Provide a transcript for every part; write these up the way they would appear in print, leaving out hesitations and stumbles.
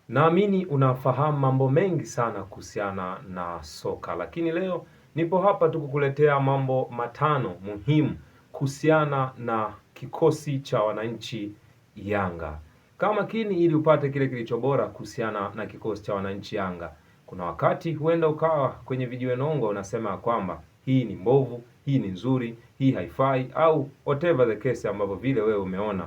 Naamini unafahamu mambo mengi sana kuhusiana na soka, lakini leo nipo hapa tu kukuletea mambo matano muhimu kuhusiana na kikosi cha wananchi Yanga. Kama makini ili upate kile kilicho bora kuhusiana na kikosi cha wananchi Yanga. Kuna wakati huenda ukawa kwenye vijiwenongo unasema kwamba hii ni mbovu, hii ni nzuri, hii haifai au whatever the case ambavyo vile wewe umeona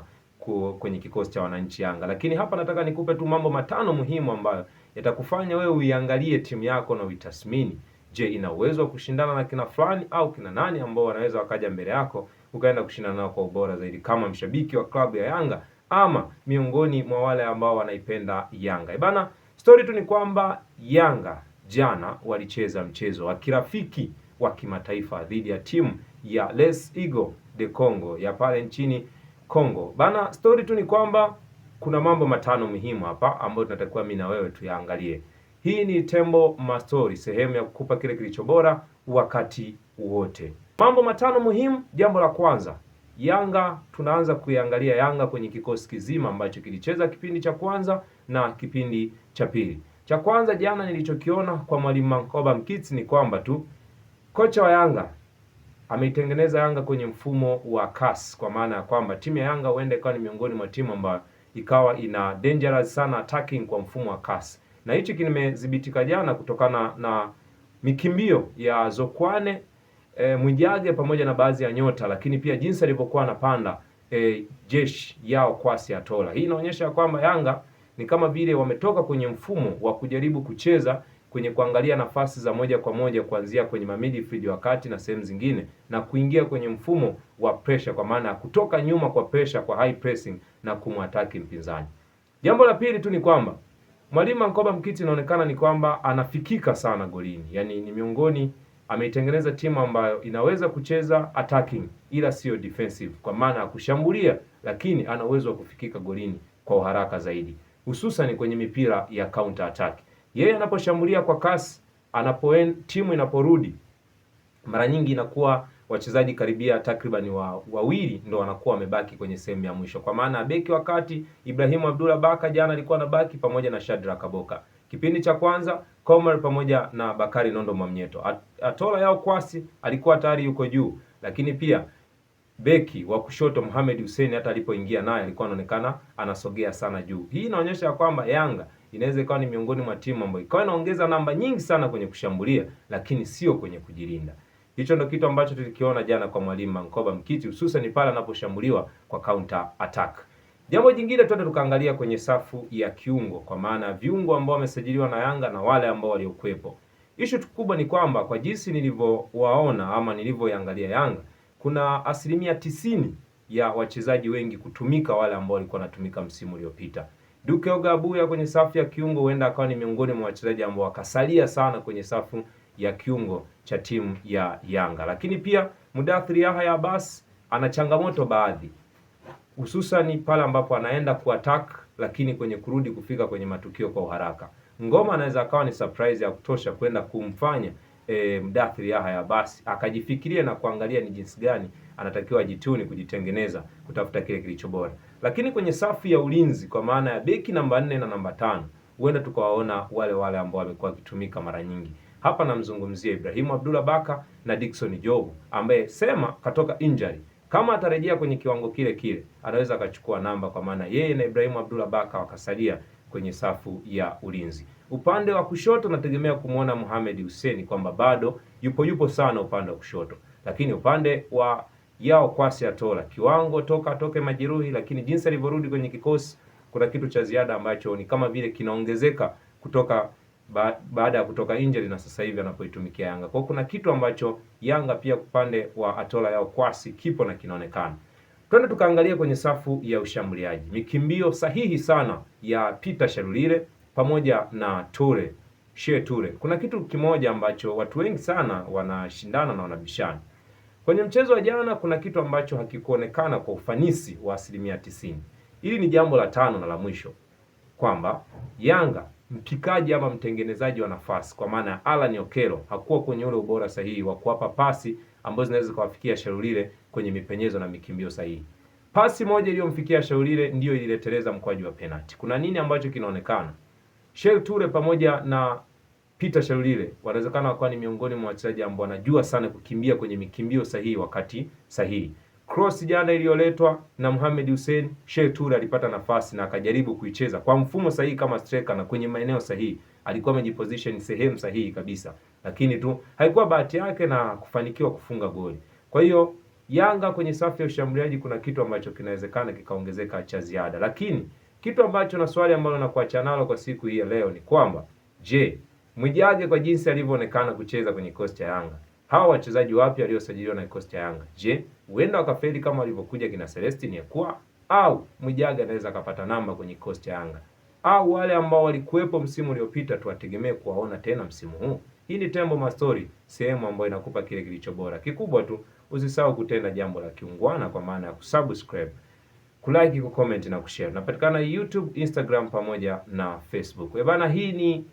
kwenye kikosi cha wananchi Yanga. Lakini hapa nataka nikupe tu mambo matano muhimu ambayo yatakufanya wewe uiangalie timu yako na uitasmini. Je, ina uwezo wa kushindana na kina fulani au kina nani ambao wanaweza wakaja mbele yako ukaenda kushindana nao kwa ubora zaidi, kama mshabiki wa klabu ya Yanga ama miongoni mwa wale ambao wanaipenda Yanga. Bana, story tu ni kwamba Yanga jana walicheza mchezo wa kirafiki wa kimataifa dhidi ya timu ya Les Eagles de Congo ya pale nchini Kongo. Bana, story tu ni kwamba kuna mambo matano muhimu hapa ambayo tunatakiwa mimi na wewe tuyaangalie. Hii ni Tembo Mastori, sehemu ya kukupa kile kilicho bora wakati wote. Mambo matano muhimu. Jambo la kwanza, Yanga, tunaanza kuiangalia Yanga kwenye kikosi kizima ambacho kilicheza kipindi cha kwanza na kipindi cha pili. Cha kwanza jana nilichokiona kwa mwalimu Mankoba Mkitsi ni kwamba tu kocha wa Yanga ameitengeneza Yanga kwenye mfumo wa CAS, kwa maana ya kwamba timu ya Yanga huenda ikawa ni miongoni mwa timu ambayo ikawa ina dangerous sana attacking kwa mfumo wa CAS, na hichi kimedhibitika jana kutokana na mikimbio ya Zokwane, Mwijage pamoja na baadhi ya nyota, lakini pia jinsi alivyokuwa anapanda jeshi yao Kwasi Atola. Hii inaonyesha kwamba Yanga ni kama vile wametoka kwenye mfumo wa kujaribu kucheza kwenye kuangalia nafasi za moja kwa moja kuanzia kwenye midfield wakati na sehemu zingine na kuingia kwenye mfumo wa pressure, kwa maana ya kutoka nyuma kwa pressure, kwa high pressing na kumwataki mpinzani. Jambo la pili tu ni kwamba mwalimu Mankoba Mkiti inaonekana ni kwamba anafikika sana golini, yaani ni miongoni, ameitengeneza timu ambayo inaweza kucheza attacking ila sio defensive, kwa maana ya kushambulia, lakini ana uwezo wa kufikika golini kwa haraka zaidi, hususan kwenye mipira ya counter attack. Yeye anaposhambulia kwa kasi, timu inaporudi, mara nyingi inakuwa wachezaji karibia takriban wawili ndo wanakuwa wamebaki kwenye sehemu ya mwisho, kwa maana beki wakati Ibrahimu Abdullah Baka jana alikuwa anabaki pamoja na Shadrack Kaboka. Kipindi cha kwanza Komar pamoja na Bakari Nondo Mwamnyeto. Atola yao Kwasi alikuwa tayari yuko juu, lakini pia beki wa kushoto Mohamed Hussein hata alipoingia naye alikuwa anaonekana anasogea sana juu. Hii inaonyesha kwamba Yanga inaweza ikawa ni miongoni mwa timu ambayo ikawa inaongeza namba nyingi sana kwenye kushambulia, lakini sio kwenye kujilinda. Hicho ndio kitu ambacho tulikiona jana kwa mwalimu Mankoba Mkiti, hususan pale anaposhambuliwa kwa counter attack. Jambo jingine, twende tukaangalia kwenye safu ya kiungo, kwa maana viungo ambao wamesajiliwa na Yanga na wale ambao waliokuepo. Issue kubwa ni kwamba kwa jinsi nilivyowaona ama nilivyoangalia Yanga, kuna 90% ya wachezaji wengi kutumika wale ambao walikuwa wanatumika msimu uliopita. Duke Ogabuya kwenye safu ya kiungo huenda akawa ni miongoni mwa wachezaji ambao wakasalia sana kwenye safu ya kiungo cha timu ya Yanga. Lakini pia Mudathir Yahya Abbas ana changamoto baadhi, hususan pale ambapo anaenda kuattack, lakini kwenye kurudi kufika kwenye matukio kwa haraka. Ngoma anaweza akawa ni surprise ya kutosha kwenda kumfanya Mudathir Yahya Abbas akajifikiria na kuangalia ni jinsi gani anatakiwa ajituni kujitengeneza kutafuta kile kilicho bora. Lakini kwenye safu ya ulinzi, kwa maana ya beki namba 4 na namba 5, huenda tukawaona wale ambao wamekuwa wakitumika mara nyingi. Hapa namzungumzia Ibrahimu Abdullah Baka na Dickson Job, ambaye sema katoka injury. Kama atarejea kwenye kiwango kile kile, anaweza akachukua namba, kwa maana yeye na Ibrahimu Abdullah Baka wakasalia kwenye safu ya ulinzi. Upande wa kushoto nategemea kumuona Mohamed Hussein kwamba bado yupo sana upande wa kushoto, lakini upande wa yao Kwasi Atola kiwango toke majeruhi, lakini jinsi alivyorudi kwenye kikosi kuna kitu cha ziada ambacho ni kama vile kinaongezeka kutoka baada ya kutoka injury na sasa hivi anapoitumikia Yanga. Kwa kuna kitu ambacho Yanga pia upande wa Atola yao Kwasi kipo na kinaonekana. Twende tukaangalia kwenye safu ya ushambuliaji. Mikimbio sahihi sana ya Peter Shalulile pamoja na Sheikh Toure. Kuna kitu kimoja ambacho watu wengi sana wanashindana na wanabishana. Kwenye mchezo wa jana kuna kitu ambacho hakikuonekana kwa ufanisi wa 90%. Hili ni jambo la tano na la mwisho, kwamba Yanga mpikaji ama mtengenezaji wa nafasi, kwa maana ya Alan Okello, hakuwa kwenye ule ubora sahihi wa kuwapa pasi ambazo zinaweza kuwafikia Shalulile kwenye mipenyezo na mikimbio sahihi. Pasi moja iliyomfikia Shalulile ndiyo ilileteleza mkwaju wa penalty. Kuna nini ambacho kinaonekana? Sheikh Ture pamoja na Peter Shalulile wanawezekana wakawa ni miongoni mwa wachezaji ambao wanajua sana kukimbia kwenye mikimbio sahihi wakati sahihi. Cross jana iliyoletwa na Mohamed Hussein, Sheikh Ture alipata nafasi na akajaribu kuicheza kwa mfumo sahihi kama striker na kwenye maeneo sahihi. Alikuwa amejiposition sehemu sahihi kabisa, lakini tu haikuwa bahati yake na kufanikiwa kufunga goli. Kwa hiyo Yanga kwenye safu ya ushambuliaji kuna kitu ambacho kinawezekana kikaongezeka cha ziada, lakini kitu ambacho na swali ambalo nakuacha nalo kwa siku hii ya leo ni kwamba je, Mwijage kwa jinsi alivyoonekana kucheza kwenye kikosi cha Yanga, hawa wachezaji wapya waliosajiliwa na kikosi cha Yanga, je, huenda wakafeli kama walivyokuja kina Celestine Yakua, au Mwijage anaweza akapata namba kwenye kikosi cha Yanga, au wale ambao walikuwepo msimu uliopita tuwategemee kuwaona tena msimu huu? Hii ni Tembo Mastori, sehemu ambayo inakupa kile kilicho bora. Kikubwa tu usisahau kutenda jambo la kiungwana kwa maana ya kusubscribe, kulike, kucomment na kushare. Napatikana YouTube, Instagram pamoja na Facebook. Bana, hii ni